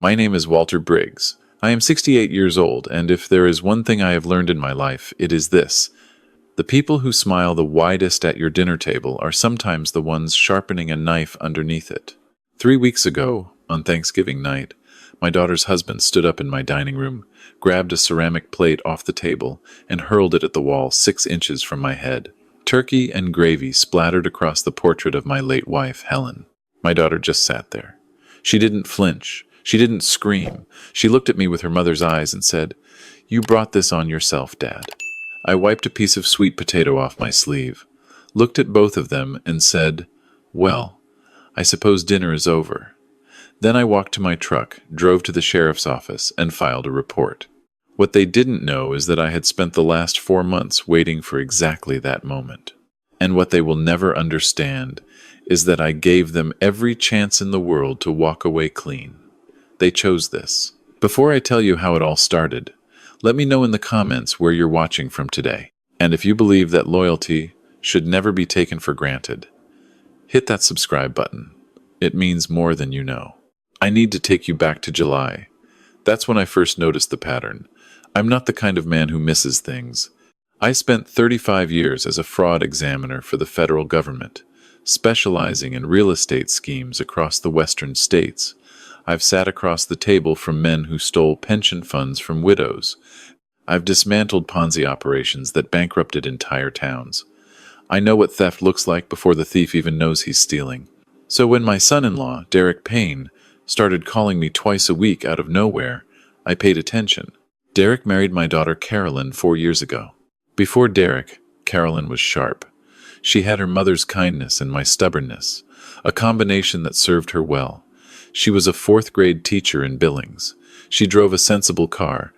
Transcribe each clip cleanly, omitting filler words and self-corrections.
My name is Walter Briggs. I am 68 years old, and if there is one thing I have learned in my life, it is this. The people who smile the widest at your dinner table are sometimes the ones sharpening a knife underneath it. 3 weeks ago, on Thanksgiving night, my daughter's husband stood up in my dining room, grabbed a ceramic plate off the table, and hurled it at the wall 6 inches from my head. Turkey and gravy splattered across the portrait of my late wife, Helen. My daughter just sat there. She didn't flinch. She didn't scream. She looked at me with her mother's eyes and said, "You brought this on yourself, Dad." I wiped a piece of sweet potato off my sleeve, looked at both of them, and said, "Well, I suppose dinner is over." Then I walked to my truck, drove to the sheriff's office, and filed a report. What they didn't know is that I had spent the last 4 months waiting for exactly that moment. And what they will never understand is that I gave them every chance in the world to walk away clean. They chose this. Before I tell you how it all started, let me know in the comments where you're watching from today. And if you believe that loyalty should never be taken for granted, hit that subscribe button. It means more than you know. I need to take you back to July. That's when I first noticed the pattern. I'm not the kind of man who misses things. I spent 35 years as a fraud examiner for the federal government, specializing in real estate schemes across the western states. I've sat across the table from men who stole pension funds from widows. I've dismantled Ponzi operations that bankrupted entire towns. I know what theft looks like before the thief even knows he's stealing. So when my son-in-law, Derek Payne, started calling me twice a week out of nowhere, I paid attention. Derek married my daughter Carolyn 4 years ago. Before Derek, Carolyn was sharp. She had her mother's kindness and my stubbornness, a combination that served her well. She was a 4th-grade teacher in Billings. She drove a sensible car.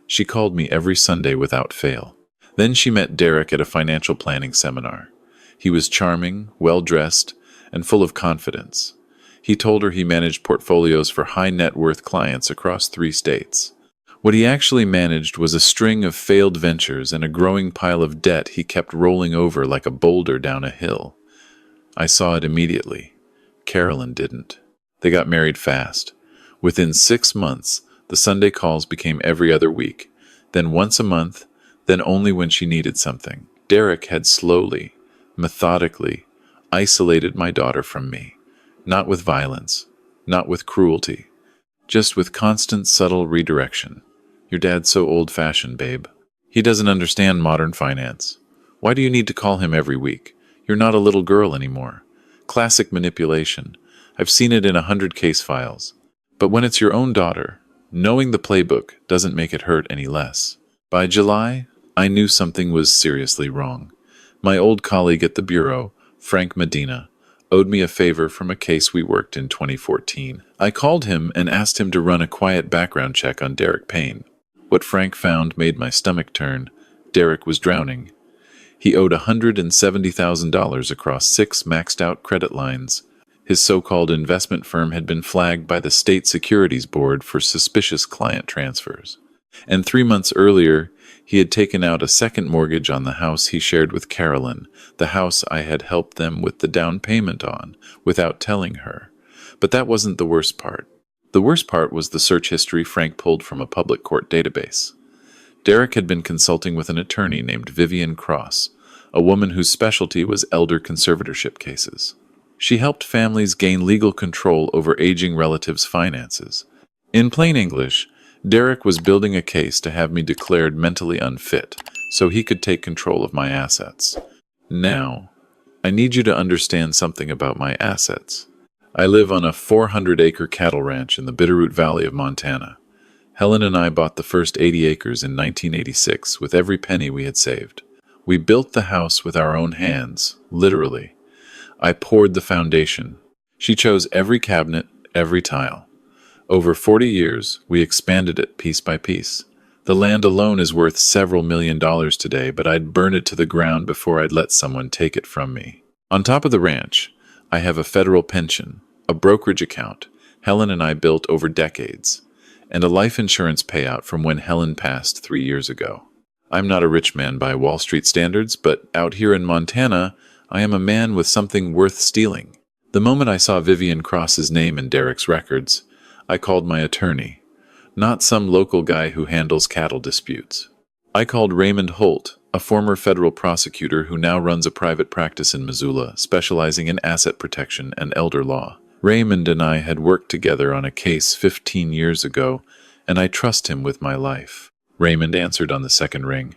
She called me every Sunday without fail. Then she met Derek at a financial planning seminar. He was charming, well-dressed, and full of confidence. He told her he managed portfolios for high-net-worth clients across 3 states. What he actually managed was a string of failed ventures and a growing pile of debt he kept rolling over like a boulder down a hill. I saw it immediately. Carolyn didn't. They got married fast. Within 6 months, the Sunday calls became every other week, then once a month, then only when she needed something. Derek had slowly, methodically, isolated my daughter from me. Not with violence, not with cruelty, just with constant, subtle redirection. Your dad's so old-fashioned, babe. He doesn't understand modern finance. Why do you need to call him every week? You're not a little girl anymore. Classic manipulation. I've seen it in 100 case files. But when it's your own daughter, knowing the playbook doesn't make it hurt any less. By July, I knew something was seriously wrong. My old colleague at the Bureau, Frank Medina, owed me a favor from a case we worked in 2014. I called him and asked him to run a quiet background check on Derek Payne. What Frank found made my stomach turn. Derek was drowning. He owed $170,000 across 6 maxed-out credit lines. His so-called investment firm had been flagged by the State Securities Board for suspicious client transfers. And 3 months earlier, he had taken out a second mortgage on the house he shared with Carolyn, the house I had helped them with the down payment on, without telling her. But that wasn't the worst part. The worst part was the search history Frank pulled from a public court database. Derek had been consulting with an attorney named Vivian Cross, a woman whose specialty was elder conservatorship cases. She helped families gain legal control over aging relatives' finances. In plain English, Derek was building a case to have me declared mentally unfit so he could take control of my assets. Now, I need you to understand something about my assets. I live on a 400-acre cattle ranch in the Bitterroot Valley of Montana. Helen and I bought the first 80 acres in 1986 with every penny we had saved. We built the house with our own hands, literally. I poured the foundation. She chose every cabinet, every tile. Over 40 years, we expanded it piece by piece. The land alone is worth several $1,000,000 today, but I'd burn it to the ground before I'd let someone take it from me. On top of the ranch, I have a federal pension, a brokerage account Helen and I built over decades, and a life insurance payout from when Helen passed 3 years ago. I'm not a rich man by Wall Street standards, but out here in Montana, I am a man with something worth stealing. The moment I saw Vivian Cross's name in Derek's records, I called my attorney, not some local guy who handles cattle disputes. I called Raymond Holt, a former federal prosecutor who now runs a private practice in Missoula, specializing in asset protection and elder law. Raymond and I had worked together on a case 15 years ago, and I trust him with my life. Raymond answered on the second ring.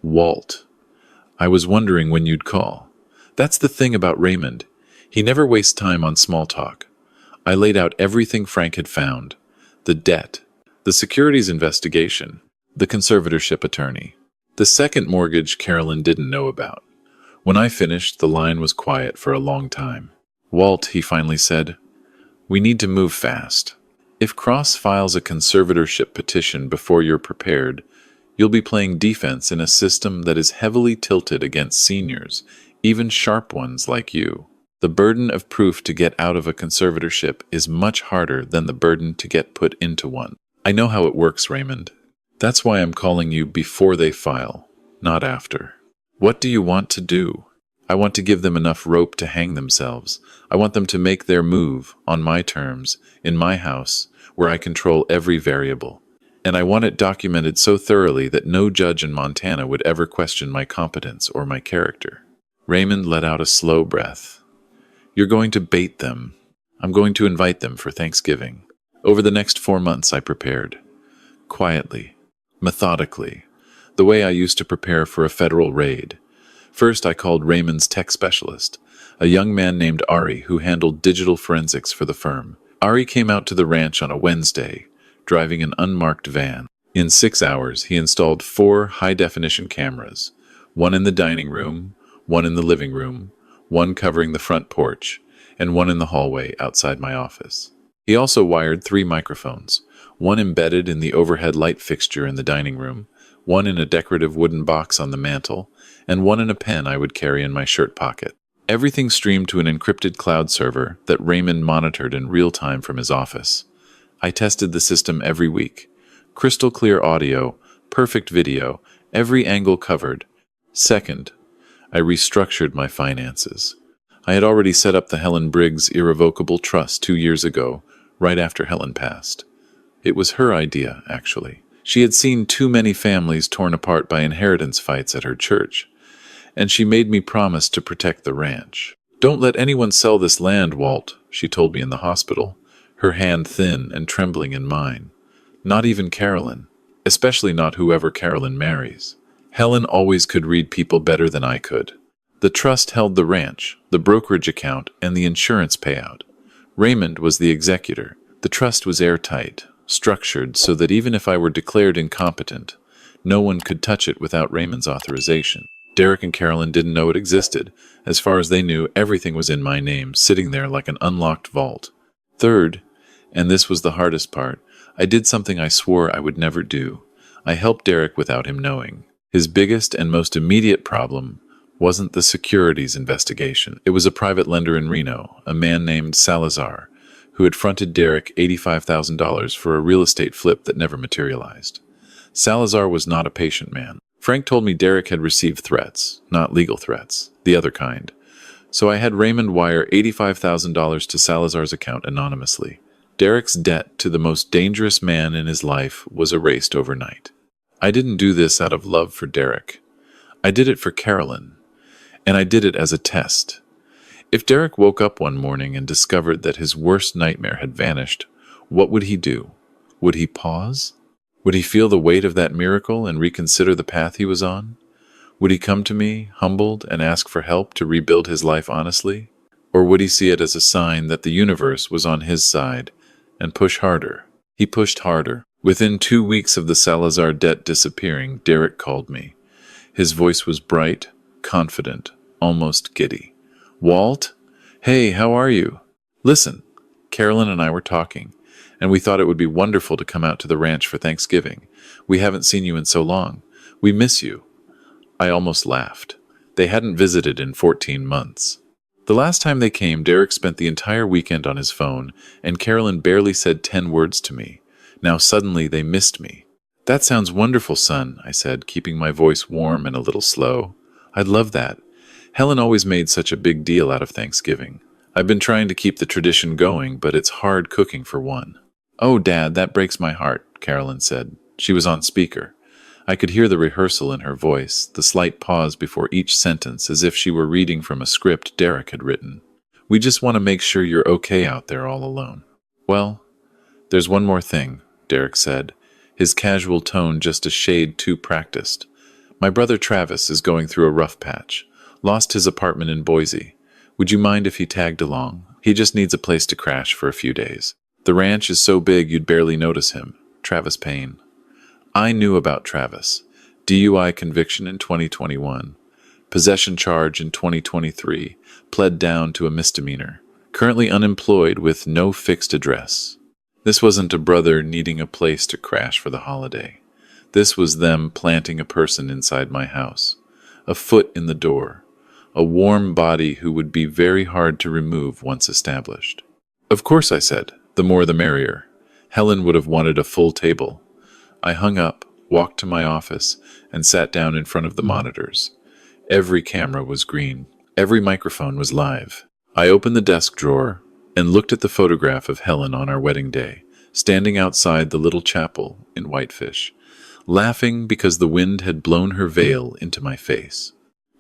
Walt, I was wondering when you'd call. That's the thing about Raymond. He never wastes time on small talk. I laid out everything Frank had found. The debt, the securities investigation, the conservatorship attorney, the second mortgage Carolyn didn't know about. When I finished, the line was quiet for a long time. Walt, he finally said, we need to move fast. If Cross files a conservatorship petition before you're prepared, you'll be playing defense in a system that is heavily tilted against seniors, even sharp ones like you. The burden of proof to get out of a conservatorship is much harder than the burden to get put into one. I know how it works, Raymond. That's why I'm calling you before they file, not after. What do you want to do? I want to give them enough rope to hang themselves. I want them to make their move, on my terms, in my house, where I control every variable. And I want it documented so thoroughly that no judge in Montana would ever question my competence or my character. Raymond let out a slow breath. You're going to bait them. I'm going to invite them for Thanksgiving. Over the next 4 months, I prepared. Quietly, methodically, the way I used to prepare for a federal raid. First, I called Raymond's tech specialist, a young man named Ari who handled digital forensics for the firm. Ari came out to the ranch on a Wednesday, driving an unmarked van. In 6 hours, he installed 4 high-definition cameras, one in the dining room, one in the living room, one covering the front porch, and one in the hallway outside my office. He also wired 3 microphones, one embedded in the overhead light fixture in the dining room, one in a decorative wooden box on the mantel, and one in a pen I would carry in my shirt pocket. Everything streamed to an encrypted cloud server that Raymond monitored in real time from his office. I tested the system every week. Crystal clear audio, perfect video, every angle covered. Second, I restructured my finances. I had already set up the Helen Briggs Irrevocable Trust 2 years ago, right after Helen passed. It was her idea, actually. She had seen too many families torn apart by inheritance fights at her church, and she made me promise to protect the ranch. Don't let anyone sell this land, Walt, she told me in the hospital, her hand thin and trembling in mine. Not even Carolyn, especially not whoever Carolyn marries. Helen always could read people better than I could. The trust held the ranch, the brokerage account, and the insurance payout. Raymond was the executor. The trust was airtight, structured so that even if I were declared incompetent, no one could touch it without Raymond's authorization. Derek and Carolyn didn't know it existed. As far as they knew, everything was in my name, sitting there like an unlocked vault. Third, and this was the hardest part, I did something I swore I would never do. I helped Derek without him knowing. His biggest and most immediate problem wasn't the securities investigation. It was a private lender in Reno, a man named Salazar, who had fronted Derek $85,000 for a real estate flip that never materialized. Salazar was not a patient man. Frank told me Derek had received threats, not legal threats, the other kind. So I had Raymond wire $85,000 to Salazar's account anonymously. Derek's debt to the most dangerous man in his life was erased overnight. I didn't do this out of love for Derek. I did it for Carolyn, and I did it as a test. If Derek woke up one morning and discovered that his worst nightmare had vanished, what would he do? Would he pause? Would he feel the weight of that miracle and reconsider the path he was on? Would he come to me, humbled, and ask for help to rebuild his life honestly? Or would he see it as a sign that the universe was on his side and push harder? He pushed harder. Within 2 weeks of the Salazar debt disappearing, Derek called me. His voice was bright, confident, almost giddy. Walt? Hey, how are you? Listen, Carolyn and I were talking, and we thought it would be wonderful to come out to the ranch for Thanksgiving. We haven't seen you in so long. We miss you. I almost laughed. They hadn't visited in 14 months. The last time they came, Derek spent the entire weekend on his phone, and Carolyn barely said 10 words to me. Now suddenly they missed me. That sounds wonderful, son, I said, keeping my voice warm and a little slow. I'd love that. Helen always made such a big deal out of Thanksgiving. I've been trying to keep the tradition going, but it's hard cooking for one. "Oh, Dad, that breaks my heart," Carolyn said. She was on speaker. I could hear the rehearsal in her voice, the slight pause before each sentence, as if she were reading from a script Derek had written. "We just want to make sure you're okay out there all alone." "Well, there's one more thing," Derek said, his casual tone just a shade too practiced. "My brother Travis is going through a rough patch. Lost his apartment in Boise. Would you mind if he tagged along? He just needs a place to crash for a few days. The ranch is so big you'd barely notice him. Travis Payne." I knew about Travis. DUI conviction in 2021. Possession charge in 2023. Pled down to a misdemeanor. Currently unemployed with no fixed address. This wasn't a brother needing a place to crash for the holiday. This was them planting a person inside my house. A foot in the door. A warm body who would be very hard to remove once established. "Of course," I said. "The more the merrier." Helen would have wanted a full table. I hung up, walked to my office, and sat down in front of the monitors. Every camera was green. Every microphone was live. I opened the desk drawer and looked at the photograph of Helen on our wedding day, standing outside the little chapel in Whitefish, laughing because the wind had blown her veil into my face.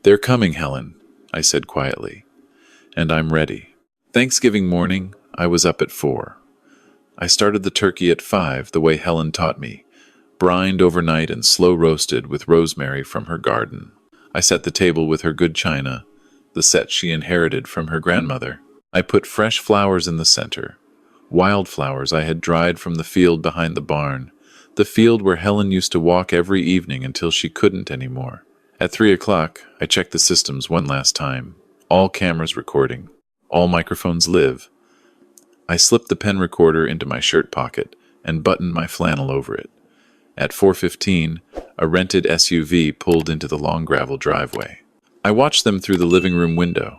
"They're coming, Helen," I said quietly, "and I'm ready." Thanksgiving morning, I was up at 4. I started the turkey at 5, the way Helen taught me, brined overnight and slow roasted with rosemary from her garden. I set the table with her good china, the set she inherited from her grandmother. I put fresh flowers in the center, wildflowers I had dried from the field behind the barn, the field where Helen used to walk every evening until she couldn't anymore. At 3 o'clock, I checked the systems one last time. All cameras recording. All microphones live. I slipped the pen recorder into my shirt pocket and buttoned my flannel over it. At 4:15, a rented SUV pulled into the long gravel driveway. I watched them through the living room window.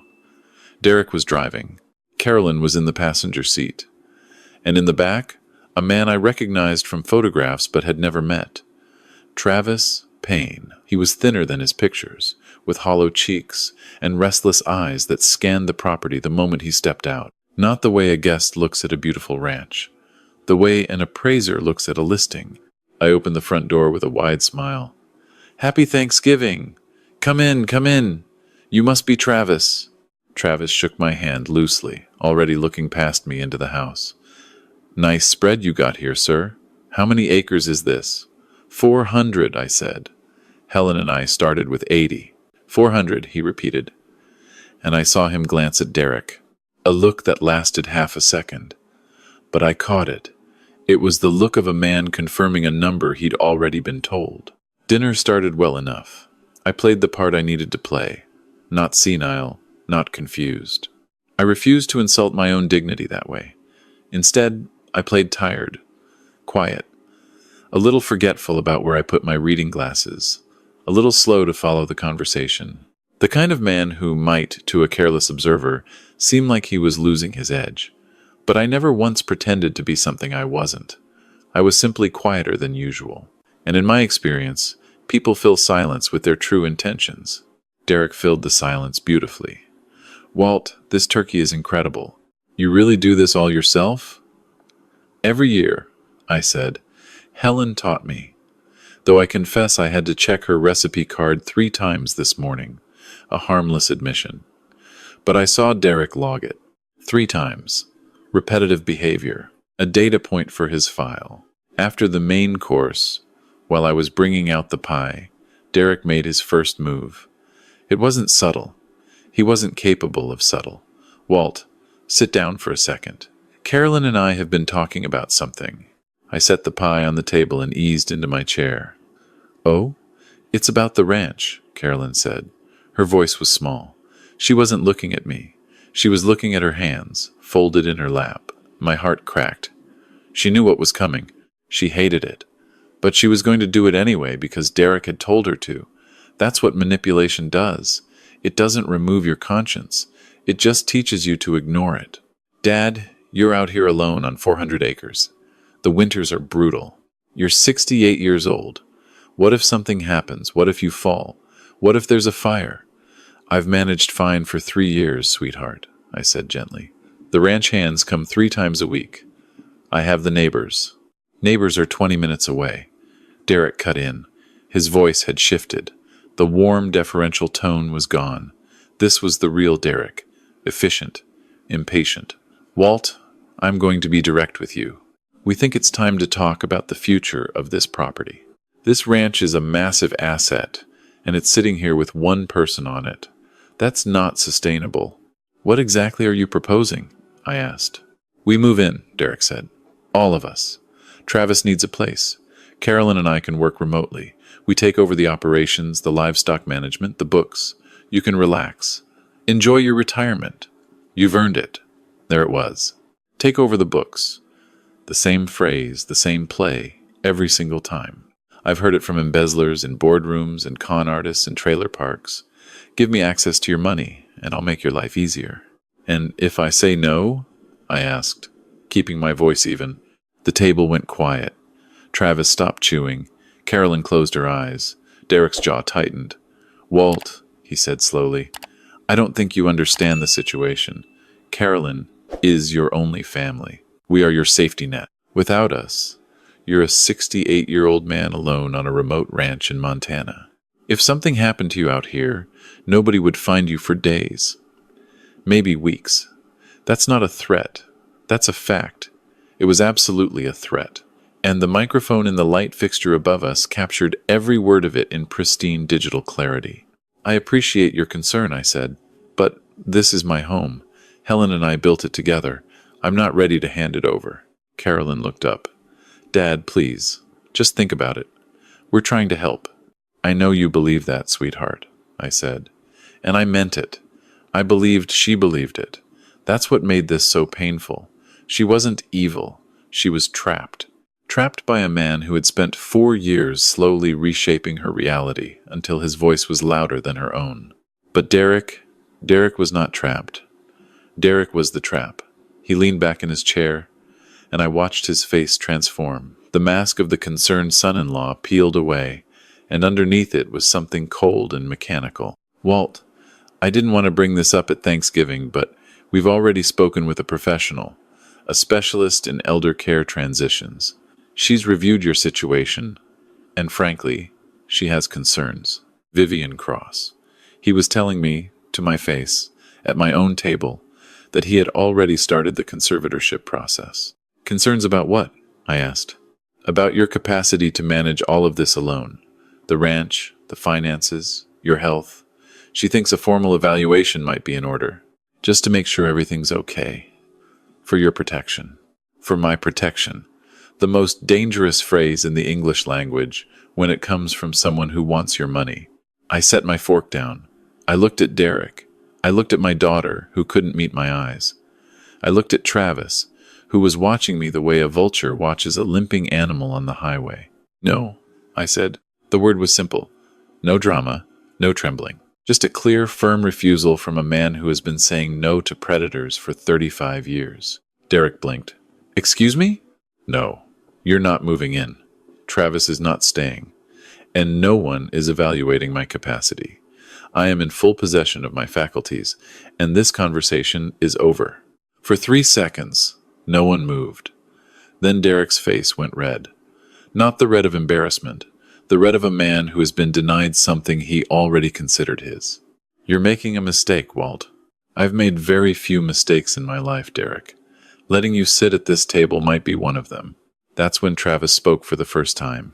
Derek was driving. Carolyn was in the passenger seat. And in the back, a man I recognized from photographs but had never met. Travis Payne. He was thinner than his pictures, with hollow cheeks and restless eyes that scanned the property the moment he stepped out. Not the way a guest looks at a beautiful ranch. The way an appraiser looks at a listing. I opened the front door with a wide smile. "Happy Thanksgiving! Come in, come in! You must be Travis." Travis shook my hand loosely, already looking past me into the house. "Nice spread you got here, sir. How many acres is this?" 400, I said. Helen and I started with 80. 400, he repeated. And I saw him glance at Derek. A look that lasted half a second. But I caught it. It was the look of a man confirming a number he'd already been told. Dinner started well enough. I played the part I needed to play. Not senile, not confused. I refused to insult my own dignity that way. Instead, I played tired, quiet, a little forgetful about where I put my reading glasses, a little slow to follow the conversation. The kind of man who might, to a careless observer, seem like he was losing his edge. But I never once pretended to be something I wasn't. I was simply quieter than usual. And in my experience, people fill silence with their true intentions. Derek filled the silence beautifully. "Walt, this turkey is incredible. You really do this all yourself?" "Every year," I said. "Helen taught me. Though I confess I had to check her recipe card 3 times this morning. A harmless admission. But I saw Derek log it. 3 times. Repetitive behavior. A data point for his file. After the main course, while I was bringing out the pie, Derek made his first move. It wasn't subtle. He wasn't capable of subtle. "Walt, sit down for a second. Carolyn and I have been talking about something." I set the pie on the table and eased into my chair. "Oh? It's about the ranch," Carolyn said. Her voice was small. She wasn't looking at me. She was looking at her hands, folded in her lap. My heart cracked. She knew what was coming. She hated it. But she was going to do it anyway because Derek had told her to. That's what manipulation does. It doesn't remove your conscience. It just teaches you to ignore it. "Dad, you're out here alone on 400 acres. The winters are brutal. You're 68 years old. What if something happens? What if you fall? What if there's a fire?" "I've managed fine for 3 years, sweetheart," I said gently. "The ranch hands come 3 times a week. I have the neighbors. Neighbors are 20 minutes away. Derek cut in. His voice had shifted. The warm, deferential tone was gone. This was the real Derek. Efficient. Impatient. Walt, I'm going to be direct with you. We think it's time to talk about the future of this property. This ranch is a massive asset, and it's sitting here with one person on it. That's not sustainable. What exactly are you proposing? I asked. We move in, Derek said. All of us. Travis needs a place. Carolyn and I can work remotely. We take over the operations, the livestock management, the books. You can relax. Enjoy your retirement. You've earned it. There it was. Take over the books. The same phrase, the same play, every single time. I've heard it from embezzlers in boardrooms and con artists in trailer parks. Give me access to your money, and I'll make your life easier. And if I say no? I asked, keeping my voice even. The table went quiet. Travis stopped chewing. Carolyn closed her eyes. Derek's jaw tightened. Walt, he said slowly, I don't think you understand the situation. Carolyn is your only family. We are your safety net. Without us, you're a 68-year-old man alone on a remote ranch in Montana. If something happened to you out here, nobody would find you for days. Maybe weeks. That's not a threat. That's a fact. It was absolutely a threat. And the microphone in the light fixture above us captured every word of it in pristine digital clarity. I appreciate your concern, I said, but this is my home. Helen and I built it together. I'm not ready to hand it over. Carolyn looked up. Dad, please, just think about it. We're trying to help. I know you believe that, sweetheart, I said. And I meant it. I believed she believed it. That's what made this so painful. She wasn't evil. She was trapped. Trapped by a man who had spent 4 years slowly reshaping her reality until his voice was louder than her own. But Derek was not trapped. Derek was the trap. He leaned back in his chair, and I watched his face transform. The mask of the concerned son-in-law peeled away, and underneath it was something cold and mechanical. Walt, I didn't want to bring this up at Thanksgiving, but we've already spoken with a professional, a specialist in elder care transitions. She's reviewed your situation, and frankly, she has concerns. Vivian Cross. He was telling me, to my face, at my own table, that he had already started the conservatorship process. Concerns about what? I asked. About your capacity to manage all of this alone. The ranch, the finances, your health. She thinks a formal evaluation might be in order, just to make sure everything's okay. For your protection. For my protection. The most dangerous phrase in the English language when it comes from someone who wants your money. I set my fork down. I looked at Derek. I looked at my daughter, who couldn't meet my eyes. I looked at Travis, who was watching me the way a vulture watches a limping animal on the highway. No, I said. The word was simple. No drama, no trembling. Just a clear, firm refusal from a man who has been saying no to predators for 35 years. Derek blinked. Excuse me? No, you're not moving in. Travis is not staying. And no one is evaluating my capacity. I am in full possession of my faculties, and this conversation is over. For 3 seconds, no one moved. Then Derek's face went red. Not the red of embarrassment, the red of a man who has been denied something he already considered his. You're making a mistake, Walt. I've made very few mistakes in my life, Derek. Letting you sit at this table might be one of them. That's when Travis spoke for the first time.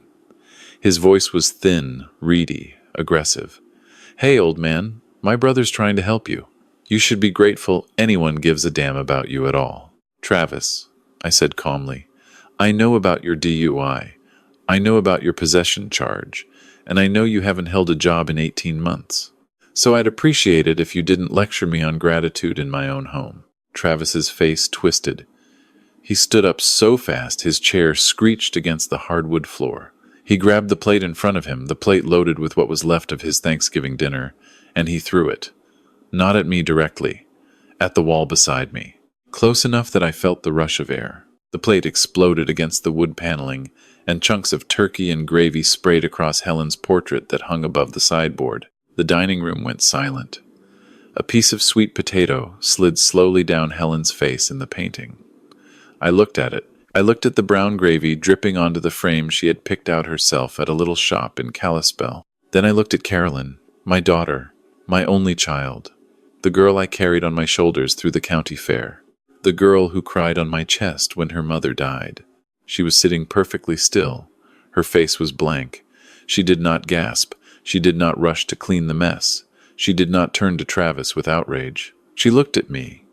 His voice was thin, reedy, aggressive. Hey, old man, my brother's trying to help you. You should be grateful anyone gives a damn about you at all. Travis, I said calmly, I know about your DUI. I know about your possession charge, and I know you haven't held a job in 18 months. So I'd appreciate it if you didn't lecture me on gratitude in my own home. Travis's face twisted. He stood up so fast his chair screeched against the hardwood floor. He grabbed the plate in front of him, the plate loaded with what was left of his Thanksgiving dinner, and he threw it. Not at me directly, at the wall beside me. Close enough that I felt the rush of air. The plate exploded against the wood paneling, and chunks of turkey and gravy sprayed across Helen's portrait that hung above the sideboard. The dining room went silent. A piece of sweet potato slid slowly down Helen's face in the painting. I looked at it, I looked at the brown gravy dripping onto the frame she had picked out herself at a little shop in Kalispell. Then I looked at Carolyn, my daughter, my only child, the girl I carried on my shoulders through the county fair, the girl who cried on my chest when her mother died. She was sitting perfectly still. Her face was blank. She did not gasp. She did not rush to clean the mess. She did not turn to Travis with outrage. She looked at me,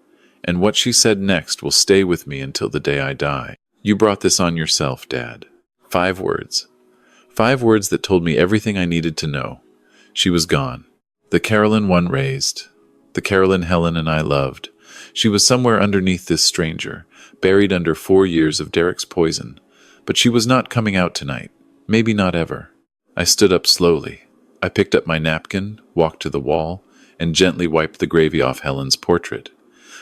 and what she said next will stay with me until the day I die. You brought this on yourself, Dad. 5 words. 5 words that told me everything I needed to know. She was gone. The Carolyn one raised. The Carolyn Helen and I loved. She was somewhere underneath this stranger, buried under 4 years of Derek's poison. But she was not coming out tonight. Maybe not ever. I stood up slowly. I picked up my napkin, walked to the wall, and gently wiped the gravy off Helen's portrait.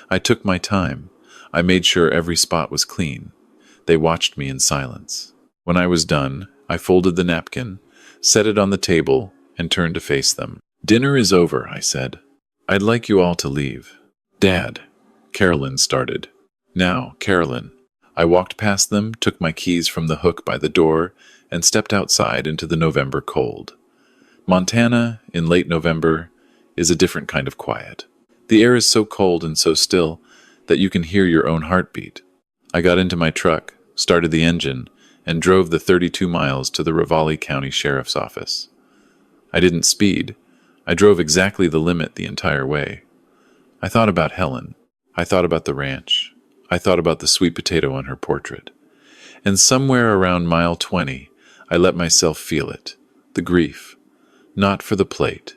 I took my time. I made sure every spot was clean. They watched me in silence. When I was done, I folded the napkin, set it on the table, and turned to face them. Dinner is over, I said. I'd like you all to leave. Dad, Carolyn started. Now, Carolyn. I walked past them, took my keys from the hook by the door, and stepped outside into the November cold. Montana, in late November, is a different kind of quiet. The air is so cold and so still that you can hear your own heartbeat. I got into my truck, started the engine, and drove the 32 miles to the Ravalli County Sheriff's Office. I didn't speed. I drove exactly the limit the entire way. I thought about Helen. I thought about the ranch. I thought about the sweet potato on her portrait. And somewhere around mile 20, I let myself feel it. The grief. Not for the plate.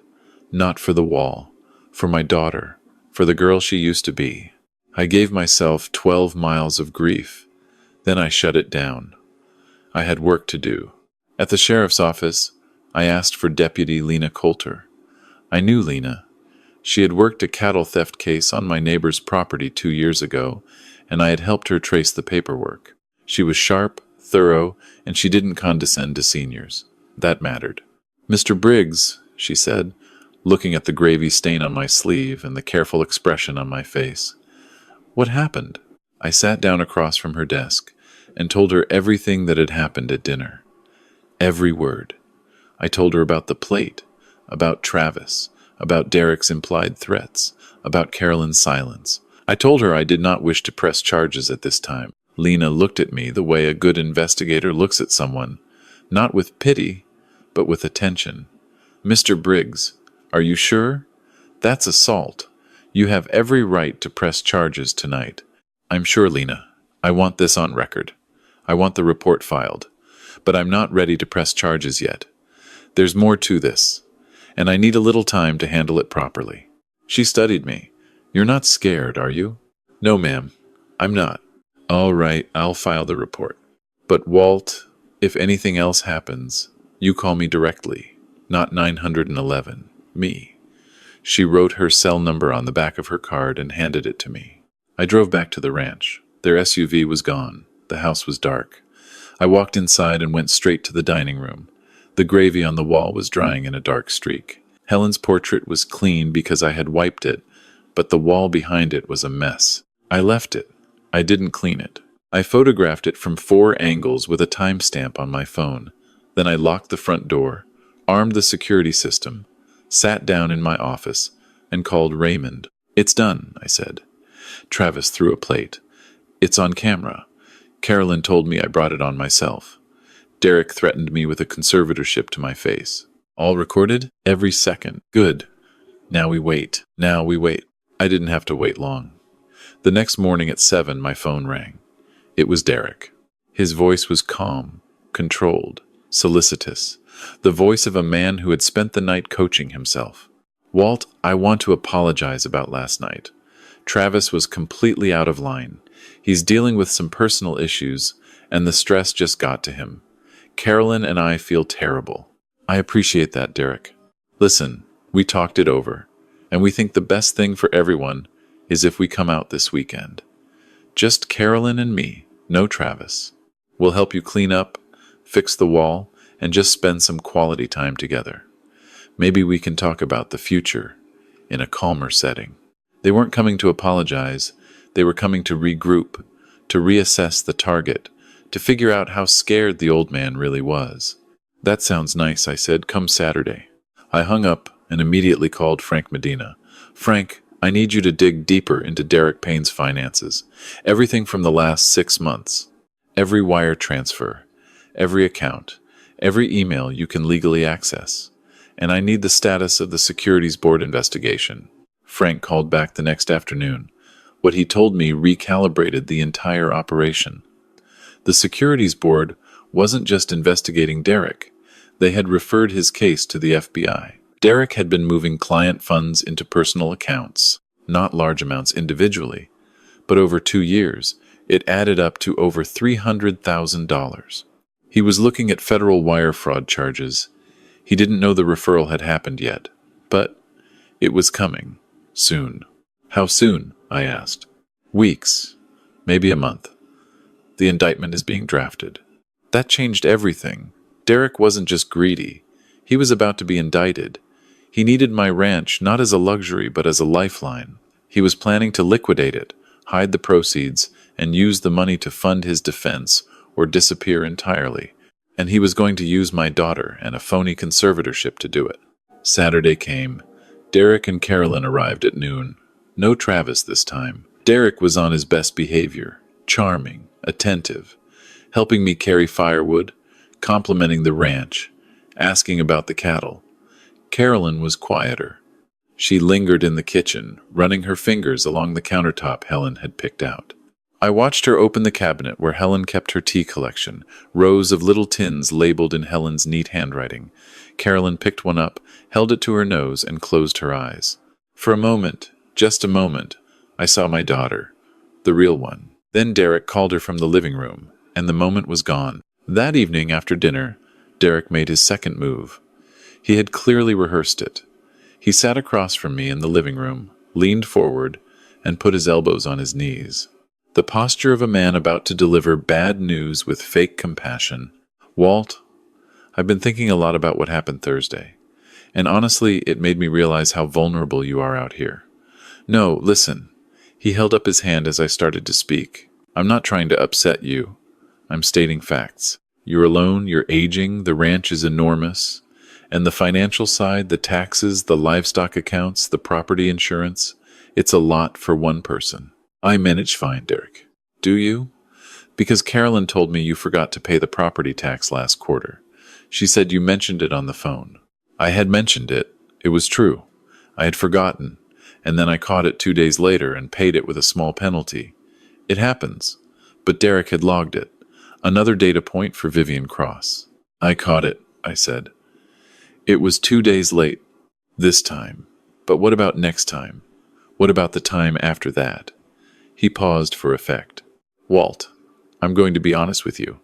Not for the wall. For my daughter. For the girl she used to be. I gave myself 12 miles of grief. Then I shut it down. I had work to do. At the sheriff's office, I asked for Deputy Lena Coulter. I knew Lena. She had worked a cattle theft case on my neighbor's property 2 years ago, and I had helped her trace the paperwork. She was sharp, thorough, and she didn't condescend to seniors. That mattered. Mr. Briggs, she said, looking at the gravy stain on my sleeve and the careful expression on my face. What happened? I sat down across from her desk and told her everything that had happened at dinner. Every word. I told her about the plate, about Travis, about Derek's implied threats, about Carolyn's silence. I told her I did not wish to press charges at this time. Lena looked at me the way a good investigator looks at someone, not with pity, but with attention. Mr. Briggs, are you sure? That's assault. You have every right to press charges tonight. I'm sure, Lena. I want this on record. I want the report filed. But I'm not ready to press charges yet. There's more to this, and I need a little time to handle it properly. She studied me. You're not scared, are you? No, ma'am. I'm not. All right, I'll file the report. But Walt, if anything else happens, you call me directly, not 911, me. She wrote her cell number on the back of her card and handed it to me. I drove back to the ranch. Their SUV was gone. The house was dark. I walked inside and went straight to the dining room. The gravy on the wall was drying in a dark streak. Helen's portrait was clean because I had wiped it, but the wall behind it was a mess. I left it. I didn't clean it. I photographed it from 4 angles with a timestamp on my phone. Then I locked the front door, armed the security system, sat down in my office, and called Raymond. It's done, I said. Travis threw a plate. It's on camera. Carolyn told me I brought it on myself. Derek threatened me with a conservatorship to my face. All recorded? Every second. Good. Now we wait. Now we wait. I didn't have to wait long. The next morning at 7, my phone rang. It was Derek. His voice was calm, controlled, solicitous, the voice of a man who had spent the night coaching himself. Walt, I want to apologize about last night. Travis was completely out of line. He's dealing with some personal issues, and the stress just got to him. Carolyn and I feel terrible. I appreciate that, Derek. Listen, we talked it over, and we think the best thing for everyone is if we come out this weekend. Just Carolyn and me, no Travis. We'll help you clean up, fix the wall, and just spend some quality time together. Maybe we can talk about the future in a calmer setting. They weren't coming to apologize. They were coming to regroup, to reassess the target, to figure out how scared the old man really was. "That sounds nice," I said. "Come Saturday." I hung up and immediately called Frank Medina. "Frank, I need you to dig deeper into Derek Payne's finances. Everything from the last 6 months. Every wire transfer, every account, every email you can legally access. And I need the status of the Securities Board investigation." Frank called back the next afternoon. What he told me recalibrated the entire operation. The Securities Board wasn't just investigating Derek. They had referred his case to the FBI. Derek had been moving client funds into personal accounts, not large amounts individually, but over 2 years, it added up to over $300,000. He was looking at federal wire fraud charges. He didn't know the referral had happened yet, but it was coming. Soon. "How soon?" I asked. "Weeks. Maybe a month. The indictment is being drafted." That changed everything. Derek wasn't just greedy. He was about to be indicted. He needed my ranch not as a luxury but as a lifeline. He was planning to liquidate it, hide the proceeds, and use the money to fund his defense or disappear entirely. And he was going to use my daughter and a phony conservatorship to do it. Saturday came. Derek and Carolyn arrived at noon. No Travis this time. Derek was on his best behavior, charming, attentive, helping me carry firewood, complimenting the ranch, asking about the cattle. Carolyn was quieter. She lingered in the kitchen, running her fingers along the countertop Helen had picked out. I watched her open the cabinet where Helen kept her tea collection, rows of little tins labeled in Helen's neat handwriting. Carolyn picked one up, held it to her nose, and closed her eyes. For a moment, just a moment, I saw my daughter, the real one. Then Derek called her from the living room, and the moment was gone. That evening after dinner, Derek made his second move. He had clearly rehearsed it. He sat across from me in the living room, leaned forward, and put his elbows on his knees. The posture of a man about to deliver bad news with fake compassion. "Walt, I've been thinking a lot about what happened Thursday, and honestly, it made me realize how vulnerable you are out here. No, listen." He held up his hand as I started to speak. "I'm not trying to upset you. I'm stating facts. You're alone, you're aging, the ranch is enormous, and the financial side, the taxes, the livestock accounts, the property insurance, it's a lot for one person." "I manage fine, Derek." "Do you?" "Because Carolyn told me you forgot to pay the property tax last quarter. She said you mentioned it on the phone." I had mentioned it. It was true. I had forgotten, and then I caught it 2 days later and paid it with a small penalty. It happens. But Derek had logged it. Another data point for Vivian Cross. "I caught it," I said. "It was 2 days late. This time. But what about next time? What about the time after that?" He paused for effect. "Walt, I'm going to be honest with you.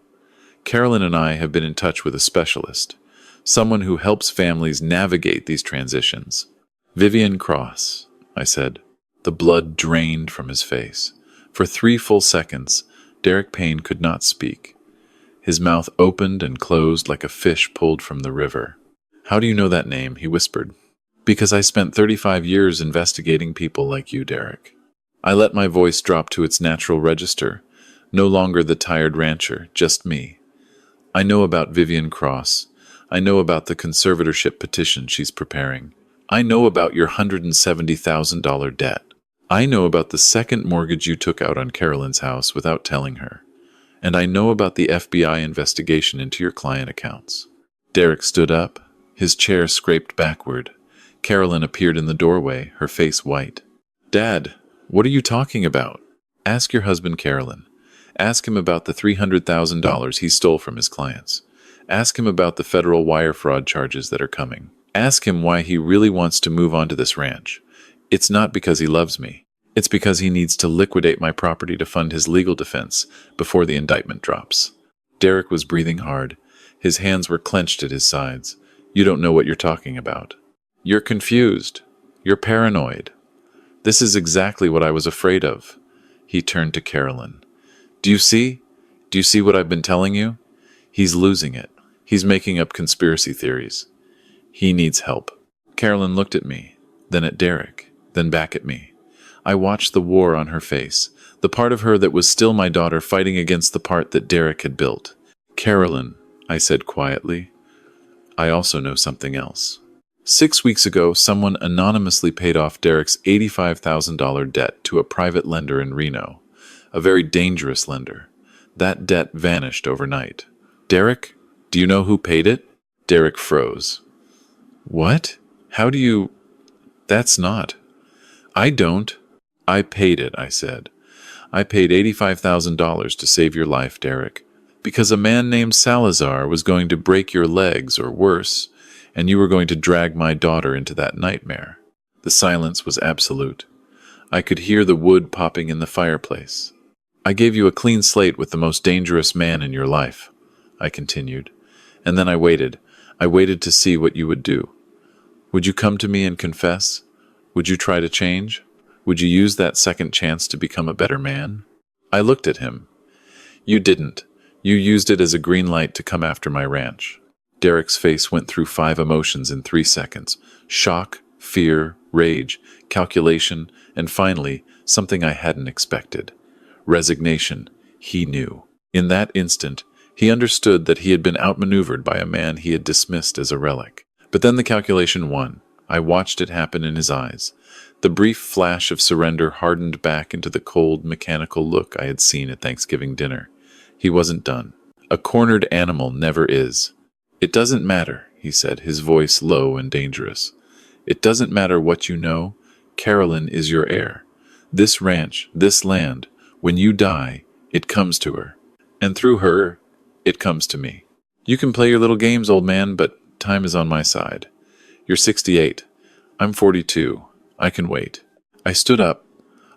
Carolyn and I have been in touch with a specialist, someone who helps families navigate these transitions." "Vivian Cross," I said. The blood drained from his face. For 3 full seconds, Derek Payne could not speak. His mouth opened and closed like a fish pulled from the river. "How do you know that name?" he whispered. "Because I spent 35 years investigating people like you, Derek." I let my voice drop to its natural register, no longer the tired rancher, just me. "I know about Vivian Cross. I know about the conservatorship petition she's preparing. I know about your $170,000 debt. I know about the second mortgage you took out on Carolyn's house without telling her. And I know about the FBI investigation into your client accounts." Derek stood up. His chair scraped backward. Carolyn appeared in the doorway, her face white. "Dad, what are you talking about?" "Ask your husband, Carolyn. Ask him about the $300,000 he stole from his clients. Ask him about the federal wire fraud charges that are coming. Ask him why he really wants to move onto this ranch. It's not because he loves me. It's because he needs to liquidate my property to fund his legal defense before the indictment drops." Derek was breathing hard. His hands were clenched at his sides. "You don't know what you're talking about. You're confused. You're paranoid. This is exactly what I was afraid of." He turned to Carolyn. Do you see? Do you see what I've been telling you? He's losing it. He's making up conspiracy theories. He needs help." Carolyn looked at me, then at Derek, then back at me. I watched the war on her face, the part of her that was still my daughter fighting against the part that Derek had built. Carolyn, I said quietly, I also know something else. 6 weeks ago, someone anonymously paid off Derek's $85,000 debt to a private lender in Reno, a very dangerous lender. That debt vanished overnight. Derek, do you know who paid it? Derek froze. What? How do you... That's not... I don't. I paid it, I said. I paid $85,000 to save your life, Derek, because a man named Salazar was going to break your legs, or worse, and you were going to drag my daughter into that nightmare. The silence was absolute. I could hear the wood popping in the fireplace. I gave you a clean slate with the most dangerous man in your life, I continued, and then I waited. I waited to see what you would do. Would you come to me and confess? Would you try to change? Would you use that second chance to become a better man? I looked at him. You didn't. You used it as a green light to come after my ranch. Derek's face went through 5 emotions in 3 seconds. Shock, fear, rage, calculation, and finally, something I hadn't expected. Resignation. He knew. In that instant, he understood that he had been outmaneuvered by a man he had dismissed as a relic. But then the calculation won. I watched it happen in his eyes. The brief flash of surrender hardened back into the cold, mechanical look I had seen at Thanksgiving dinner. He wasn't done. A cornered animal never is. It doesn't matter, he said, his voice low and dangerous. It doesn't matter what you know. Carolyn is your heir. This ranch, this land, when you die, it comes to her. And through her, it comes to me. You can play your little games, old man, but time is on my side. You're 68. I'm 42. I can wait. I stood up.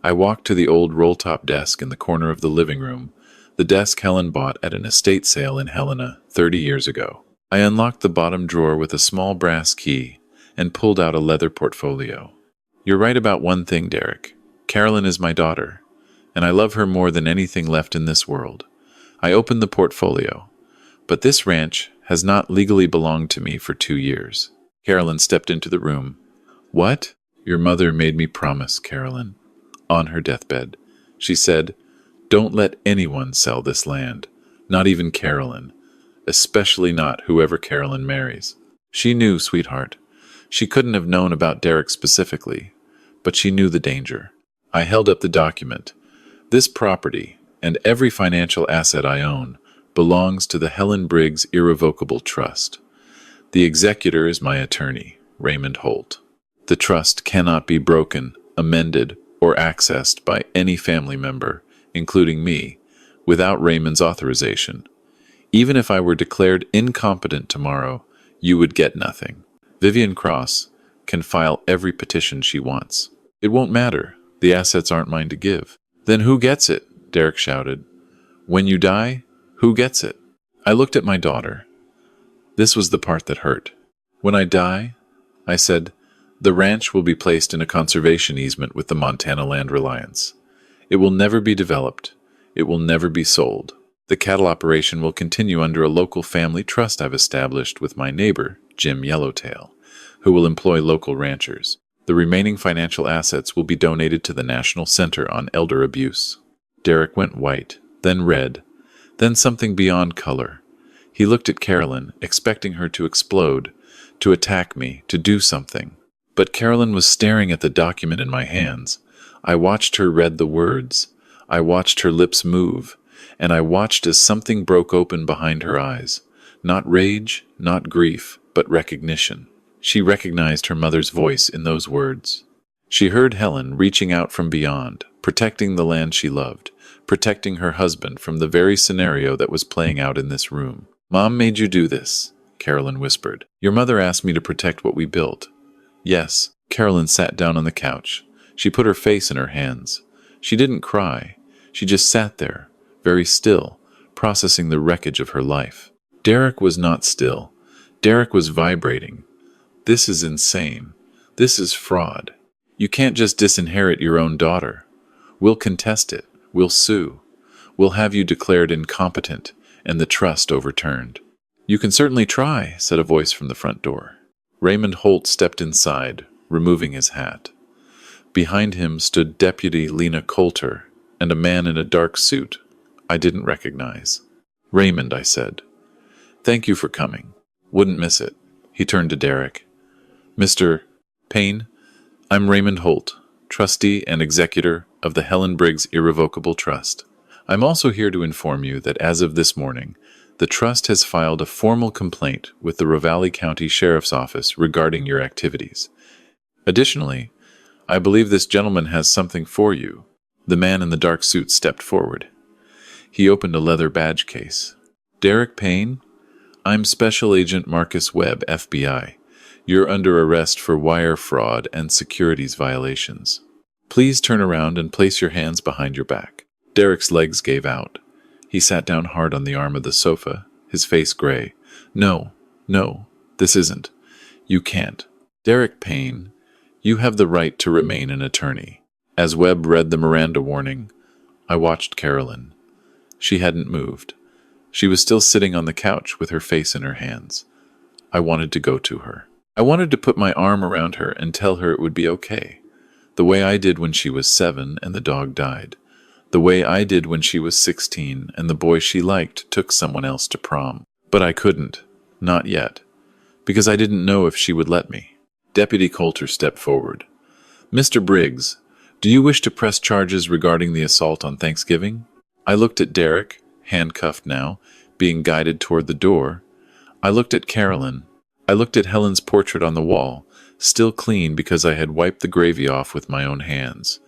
I walked to the old roll-top desk in the corner of the living room, the desk Helen bought at an estate sale in Helena 30 years ago. I unlocked the bottom drawer with a small brass key and pulled out a leather portfolio. You're right about one thing, Derek. Carolyn is my daughter, and I love her more than anything left in this world. I opened the portfolio, but this ranch has not legally belonged to me for 2 years. Carolyn stepped into the room. What? Your mother made me promise, Carolyn. On her deathbed, she said, don't let anyone sell this land, not even Carolyn, especially not whoever Carolyn marries. She knew, sweetheart. She couldn't have known about Derek specifically, but she knew the danger. I held up the document. This property, and every financial asset I own, belongs to the Helen Briggs Irrevocable Trust. The executor is my attorney, Raymond Holt. The trust cannot be broken, amended, or accessed by any family member, including me, without Raymond's authorization. Even if I were declared incompetent tomorrow, you would get nothing. Vivian Cross can file every petition she wants. It won't matter. The assets aren't mine to give. Then who gets it? Derek shouted. When you die, who gets it? I looked at my daughter. This was the part that hurt. When I die, I said, the ranch will be placed in a conservation easement with the Montana Land Reliance. It will never be developed. It will never be sold. The cattle operation will continue under a local family trust I've established with my neighbor, Jim Yellowtail, who will employ local ranchers. The remaining financial assets will be donated to the National Center on Elder Abuse. Derek went white, then red, then something beyond color. He looked at Carolyn, expecting her to explode, to attack me, to do something. But Carolyn was staring at the document in my hands. I watched her read the words. I watched her lips move, and I watched as something broke open behind her eyes. Not rage, not grief, but recognition. She recognized her mother's voice in those words. She heard Helen reaching out from beyond, protecting the land she loved, protecting her husband from the very scenario that was playing out in this room. Mom made you do this, Carolyn whispered. Your mother asked me to protect what we built. Yes. Carolyn sat down on the couch. She put her face in her hands. She didn't cry. She just sat there, very still, processing the wreckage of her life. Derek was not still. Derek was vibrating. This is insane. This is fraud. You can't just disinherit your own daughter. We'll contest it. We'll sue. We'll have you declared incompetent and the trust overturned. You can certainly try, said a voice from the front door. Raymond Holt stepped inside, removing his hat. Behind him stood Deputy Lena Coulter and a man in a dark suit I didn't recognize. "Raymond," I said. "Thank you for coming. Wouldn't miss it." He turned to Derek. "Mr. Payne, I'm Raymond Holt, trustee and executor of the Helen Briggs Irrevocable Trust. I'm also here to inform you that as of this morning, the trust has filed a formal complaint with the Ravalli County Sheriff's Office regarding your activities. Additionally, I believe this gentleman has something for you." The man in the dark suit stepped forward. He opened a leather badge case. "Derek Payne? I'm Special Agent Marcus Webb, FBI. You're under arrest for wire fraud and securities violations. Please turn around and place your hands behind your back." Derek's legs gave out. He sat down hard on the arm of the sofa, his face gray. No, this isn't. You can't. Derek Payne, you have the right to remain an attorney." As Webb read the Miranda warning, I watched Carolyn. She hadn't moved. She was still sitting on the couch with her face in her hands. I wanted to go to her. I wanted to put my arm around her and tell her it would be okay. The way I did when she was 7 and the dog died. The way I did when she was 16 and the boy she liked took someone else to prom. But I couldn't. Not yet. Because I didn't know if she would let me. Deputy Coulter stepped forward. "Mr. Briggs, do you wish to press charges regarding the assault on Thanksgiving?" I looked at Derek, handcuffed now, being guided toward the door. I looked at Carolyn. I looked at Helen's portrait on the wall, still clean because I had wiped the gravy off with my own hands.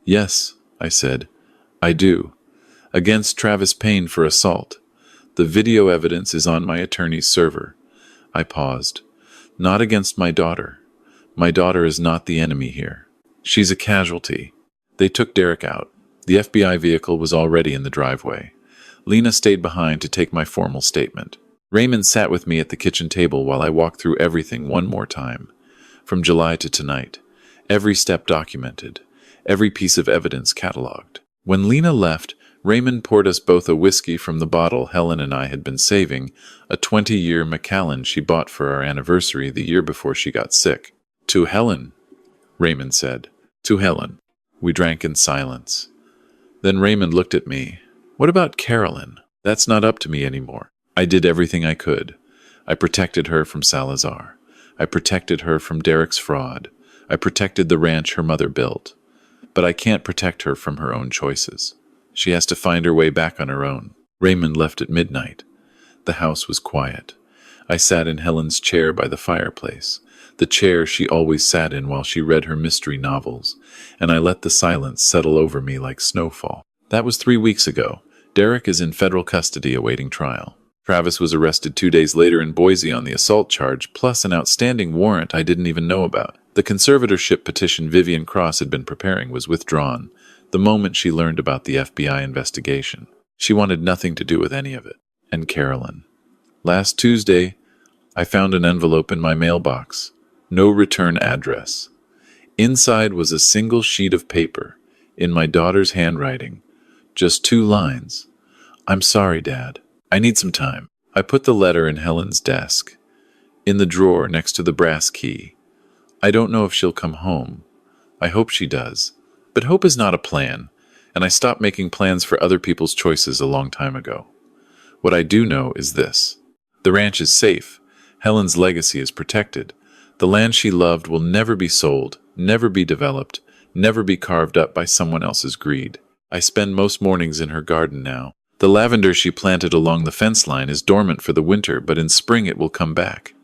"Yes," I said, "I do. Against Travis Payne for assault. The video evidence is on my attorney's server." I paused. "Not against my daughter. My daughter is not the enemy here. She's a casualty." They took Derek out. The FBI vehicle was already in the driveway. Lena stayed behind to take my formal statement. Raymond sat with me at the kitchen table while I walked through everything one more time. From July to tonight. Every step documented. Every piece of evidence cataloged. When Lena left, Raymond poured us both a whiskey from the bottle Helen and I had been saving, a 20-year Macallan she bought for our anniversary the year before she got sick. "To Helen," Raymond said. "To Helen." We drank in silence. Then Raymond looked at me. "What about Carolyn? That's not up to me anymore. I did everything I could. I protected her from Salazar. I protected her from Derek's fraud. I protected the ranch her mother built. But I can't protect her from her own choices. She has to find her way back on her own." Raymond left at midnight. The house was quiet. I sat in Helen's chair by the fireplace, the chair she always sat in while she read her mystery novels, and I let the silence settle over me like snowfall. That was 3 weeks ago. Derek is in federal custody awaiting trial. Travis was arrested 2 days later in Boise on the assault charge, plus an outstanding warrant I didn't even know about. The conservatorship petition Vivian Cross had been preparing was withdrawn the moment she learned about the FBI investigation. She wanted nothing to do with any of it. And Carolyn. Last Tuesday, I found an envelope in my mailbox. No return address. Inside was a single sheet of paper, in my daughter's handwriting. Just 2 lines. "I'm sorry, Dad. I need some time." I put the letter in Helen's desk, in the drawer next to the brass key. I don't know if she'll come home. I hope she does. But hope is not a plan, and I stopped making plans for other people's choices a long time ago. What I do know is this. The ranch is safe. Helen's legacy is protected. The land she loved will never be sold, never be developed, never be carved up by someone else's greed. I spend most mornings in her garden now. The lavender she planted along the fence line is dormant for the winter, but in spring it will come back.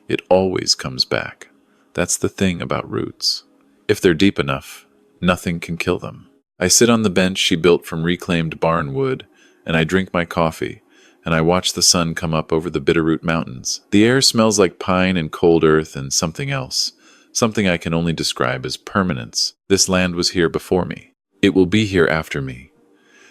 It always comes back. That's the thing about roots. If they're deep enough, nothing can kill them. I sit on the bench she built from reclaimed barn wood, and I drink my coffee, and I watch the sun come up over the Bitterroot Mountains. The air smells like pine and cold earth and something else, something I can only describe as permanence. This land was here before me. It will be here after me.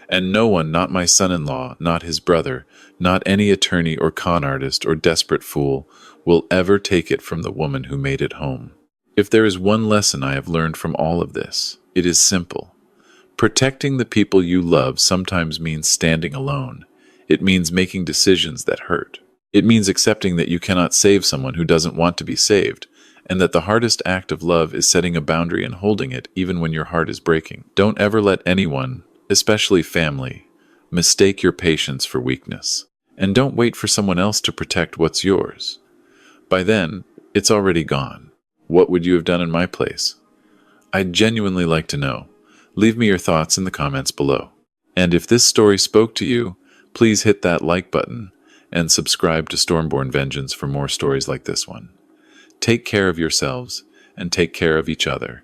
And no one, not my son-in-law, not his brother, not any attorney or con artist or desperate fool, will ever take it from the woman who made it home. If there is one lesson I have learned from all of this, it is simple. Protecting the people you love sometimes means standing alone. It means making decisions that hurt. It means accepting that you cannot save someone who doesn't want to be saved, and that the hardest act of love is setting a boundary and holding it even when your heart is breaking. Don't ever let anyone, especially family, mistake your patience for weakness. And don't wait for someone else to protect what's yours. By then, it's already gone. What would you have done in my place? I'd genuinely like to know. Leave me your thoughts in the comments below. And if this story spoke to you, please hit that like button and subscribe to Stormborn Vengeance for more stories like this one. Take care of yourselves and take care of each other.